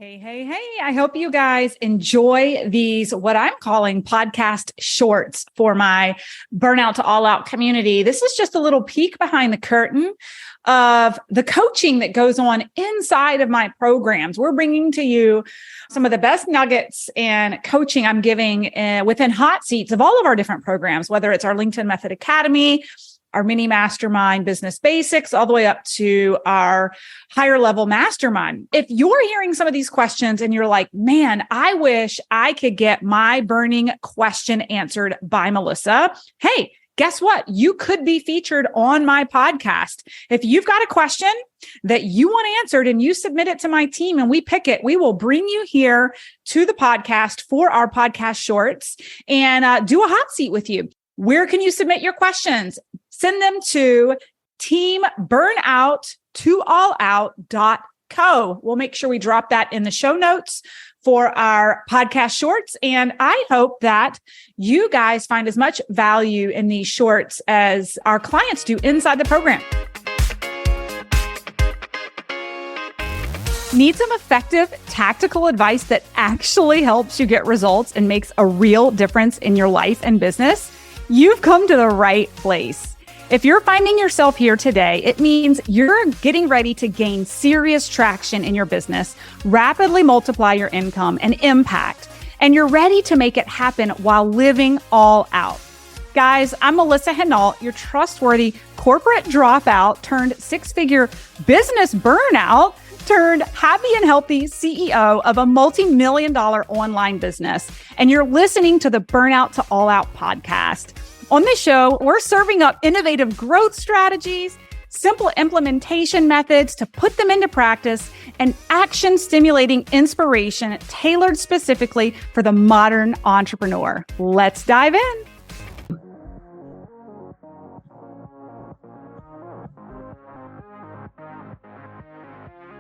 Hey, hey, hey. I hope you guys enjoy these, what I'm calling podcast shorts for my Burnout to All Out community. This is just a little peek behind the curtain of the coaching that goes on inside of my programs. We're bringing to you some of the best nuggets and coaching I'm giving within hot seats of all of our different programs, whether it's our LinkedIn Method Academy, our mini mastermind business basics, all the way up to our higher level mastermind. If you're hearing some of these questions and you're like, man, I wish I could get my burning question answered by Melissa. Hey, guess what? You could be featured on my podcast. If you've got a question that you want answered and you submit it to my team and we pick it, we will bring you here to the podcast for our podcast shorts and do a hot seat with you. Where can you submit your questions? Send them to teamburnout2allout.co. We'll make sure we drop that in the show notes for our podcast shorts. And I hope that you guys find as much value in these shorts as our clients do inside the program. Need some effective tactical advice that actually helps you get results and makes a real difference in your life and business? You've come to the right place. If you're finding yourself here today, it means you're getting ready to gain serious traction in your business, rapidly multiply your income and impact, and you're ready to make it happen while living all out. Guys, I'm Melissa Hinault, your trustworthy corporate dropout turned six-figure business burnout turned happy and healthy CEO of a multi-million-dollar online business. And you're listening to the Burnout to All Out podcast. On this show, we're serving up innovative growth strategies, simple implementation methods to put them into practice, and action-stimulating inspiration tailored specifically for the modern entrepreneur. Let's dive in.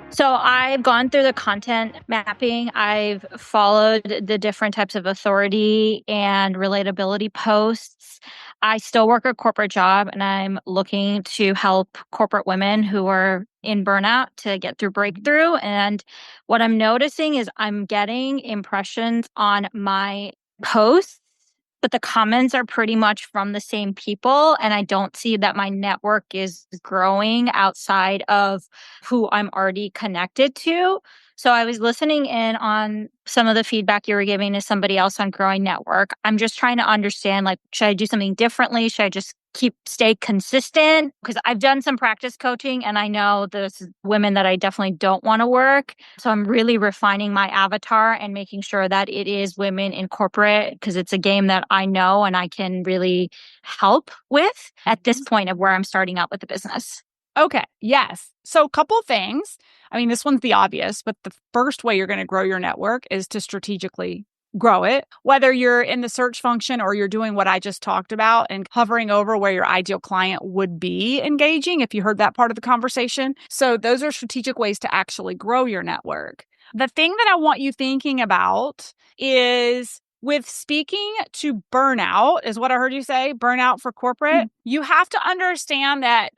So I've gone through the content mapping. I've followed the different types of authority and relatability posts. I still work a corporate job and I'm looking to help corporate women who are in burnout to get through breakthrough. And what I'm noticing is I'm getting impressions on my posts, but the comments are pretty much from the same people. And I don't see that my network is growing outside of who I'm already connected to. So I was listening in on some of the feedback you were giving to somebody else on growing network. I'm just trying to understand, should I do something differently? Should I just stay consistent? Because I've done some practice coaching and I know there's women that I definitely don't want to work. So I'm really refining my avatar and making sure that it is women in corporate because it's a game that I know and I can really help with at this point of where I'm starting out with the business. Okay. Yes. So a couple things. I mean, this one's the obvious, but the first way you're going to grow your network is to strategically grow it, whether you're in the search function or you're doing what I just talked about and hovering over where your ideal client would be engaging, if you heard that part of the conversation. So those are strategic ways to actually grow your network. The thing that I want you thinking about is with speaking to burnout, is what I heard you say, burnout for corporate. You have to understand that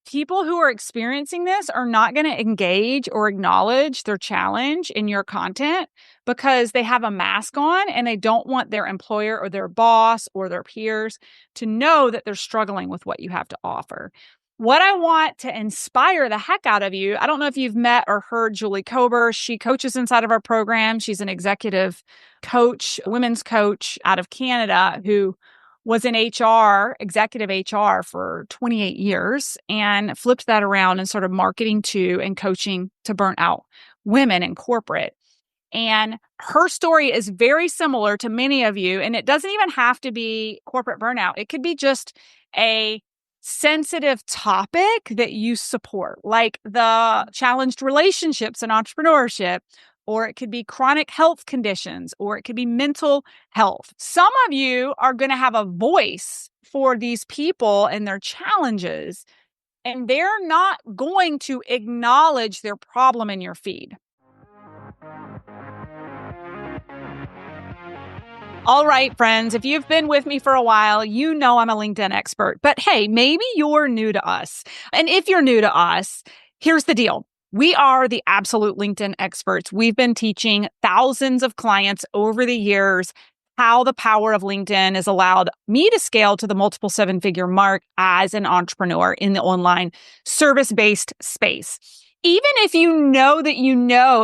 people who are experiencing this are not going to engage or acknowledge their challenge in your content because they have a mask on and they don't want their employer or their boss or their peers to know that they're struggling with what you have to offer. What I want to inspire the heck out of you, I don't know if you've met or heard Julie Kober. She coaches inside of our program. She's an executive coach, women's coach out of Canada who was in HR, executive HR for 28 years and flipped that around and sort of marketing to and coaching to burnt out women in corporate. And her story is very similar to many of you. And it doesn't even have to be corporate burnout. It could be just a sensitive topic that you support, like the challenged relationships in entrepreneurship, or it could be chronic health conditions, or it could be mental health. Some of you are going to have a voice for these people and their challenges, and they're not going to acknowledge their problem in your feed. All right, friends, if you've been with me for a while, you know I'm a LinkedIn expert. But hey, maybe you're new to us. And if you're new to us, here's the deal. We are the absolute LinkedIn experts. We've been teaching thousands of clients over the years how the power of LinkedIn has allowed me to scale to the multiple seven-figure mark as an entrepreneur in the online service-based space. Even if you know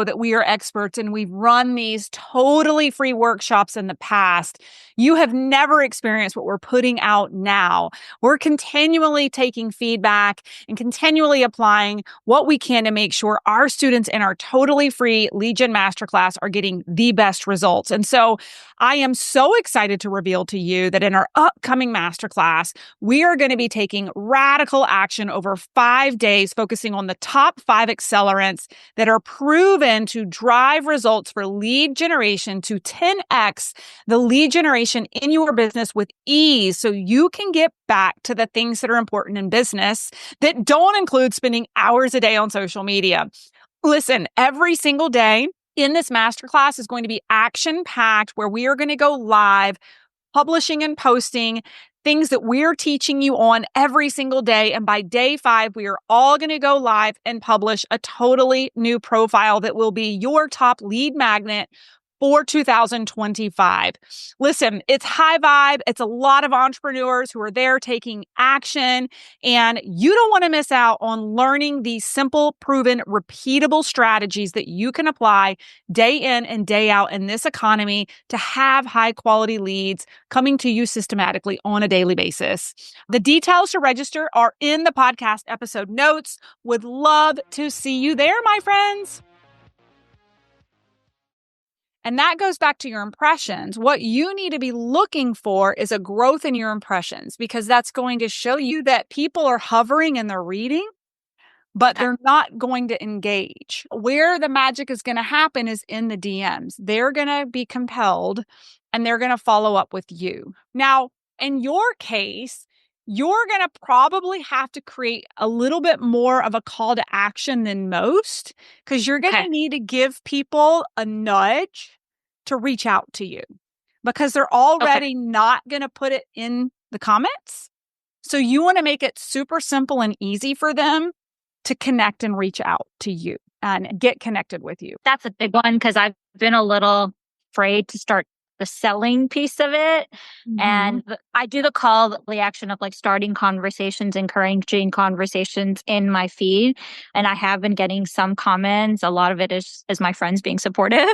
that we are experts and we've run these totally free workshops in the past, you have never experienced what we're putting out now. We're continually taking feedback and continually applying what we can to make sure our students in our totally free Lead Gen Masterclass are getting the best results. And so I am so excited to reveal to you that in our upcoming masterclass, we are going to be taking radical action over 5 days, focusing on the top 5 accelerants that are proven to drive results for lead generation to 10x the lead generation in your business with ease, so you can get back to the things that are important in business that don't include spending hours a day on social media. Listen, every single day in this masterclass is going to be action-packed, where we are going to go live, publishing and posting things that we're teaching you on every single day. And by day 5, we are all going to go live and publish a totally new profile that will be your top lead magnet for 2025. Listen, it's high vibe. It's a lot of entrepreneurs who are there taking action, and you don't want to miss out on learning these simple, proven, repeatable strategies that you can apply day in and day out in this economy to have high quality leads coming to you systematically on a daily basis. The details to register are in the podcast episode notes. Would love to see you there, my friends. And that goes back to your impressions. What you need to be looking for is a growth in your impressions, because that's going to show you that people are hovering and they're reading, but they're not going to engage. Where the magic is going to happen is in the DMs. They're going to be compelled and they're going to follow up with you. Now, in your case, you're going to probably have to create a little bit more of a call to action than most, because you're going to need to give people a nudge to reach out to you, because they're already not going to put it in the comments. So you want to make it super simple and easy for them to connect and reach out to you and get connected with you. That's a big one, because I've been a little afraid to start the selling piece of it. Mm-hmm. And I do the call to action of like starting conversations, encouraging conversations in my feed. And I have been getting some comments. A lot of it is my friends being supportive.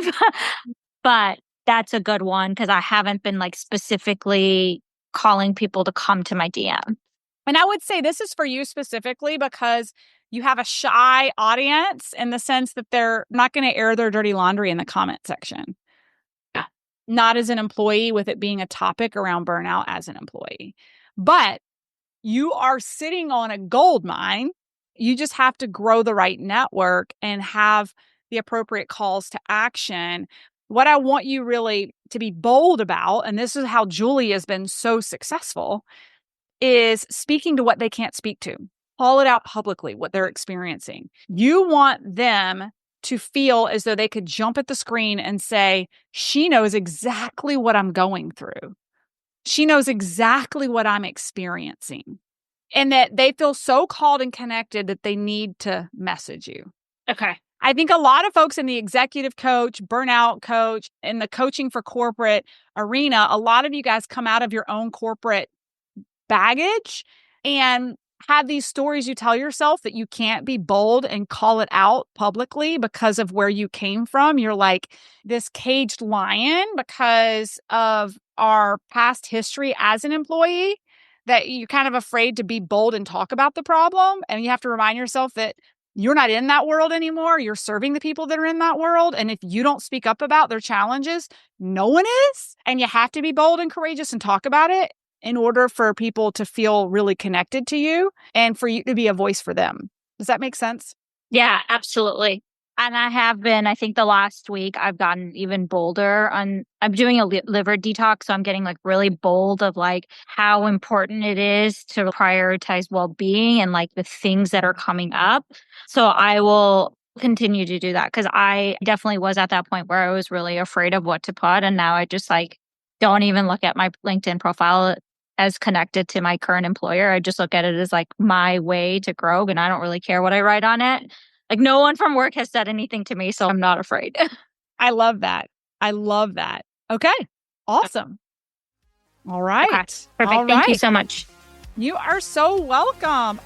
But that's a good one, because I haven't been like specifically calling people to come to my DM. And I would say this is for you specifically because you have a shy audience, in the sense that they're not going to air their dirty laundry in the comment section. Yeah. Not as an employee, with it being a topic around burnout as an employee. But you are sitting on a gold mine. You just have to grow the right network and have the appropriate calls to action. What I want you really to be bold about, and this is how Julie has been so successful, is speaking to what they can't speak to. Call it out publicly, what they're experiencing. You want them to feel as though they could jump at the screen and say, she knows exactly what I'm going through. She knows exactly what I'm experiencing. And that they feel so called and connected that they need to message you. Okay. I think a lot of folks in the executive coach, burnout coach, in the coaching for corporate arena, a lot of you guys come out of your own corporate baggage and have these stories you tell yourself that you can't be bold and call it out publicly because of where you came from. You're like this caged lion because of our past history as an employee, that you're kind of afraid to be bold and talk about the problem. And you have to remind yourself that you're not in that world anymore. You're serving the people that are in that world. And if you don't speak up about their challenges, no one is. And you have to be bold and courageous and talk about it in order for people to feel really connected to you and for you to be a voice for them. Does that make sense? Yeah, absolutely. And I have been, I think the last week, I've gotten even bolder on, I'm doing a liver detox. So I'm getting like really bold of like how important it is to prioritize well-being and like the things that are coming up. So I will continue to do that, because I definitely was at that point where I was really afraid of what to put. And now I just like don't even look at my LinkedIn profile as connected to my current employer. I just look at it as like my way to grow, and I don't really care what I write on it. Like no one from work has said anything to me, so I'm not afraid. I love that. I love that. Okay. Awesome. All right. Okay, perfect. All Thank you right. so much. You are so welcome.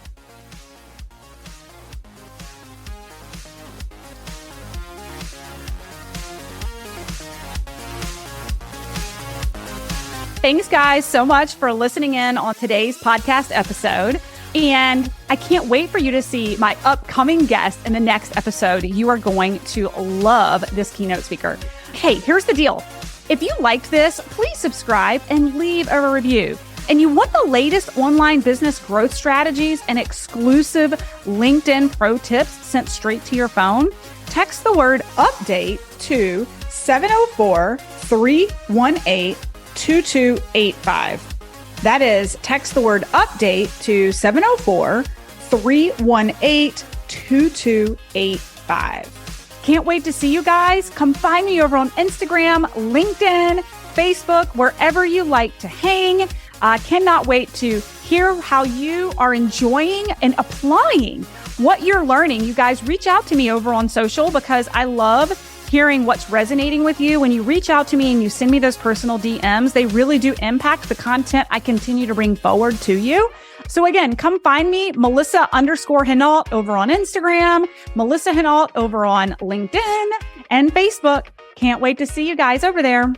Thanks, guys, so much for listening in on today's podcast episode. And I can't wait for you to see my upcoming guest in the next episode. You are going to love this keynote speaker. Hey, here's the deal. If you liked this, please subscribe and leave a review. And you want the latest online business growth strategies and exclusive LinkedIn pro tips sent straight to your phone? Text the word update to 704-318-2285. That is, text the word update to 704-318-2285. Can't wait to see you guys. Come find me over on Instagram, LinkedIn, Facebook, wherever you like to hang. I cannot wait to hear how you are enjoying and applying what you're learning. You guys reach out to me over on social because I love hearing what's resonating with you. When you reach out to me and you send me those personal DMs, they really do impact the content I continue to bring forward to you. So again, come find me, Melissa_Hinault over on Instagram, Melissa Hinault over on LinkedIn and Facebook. Can't wait to see you guys over there.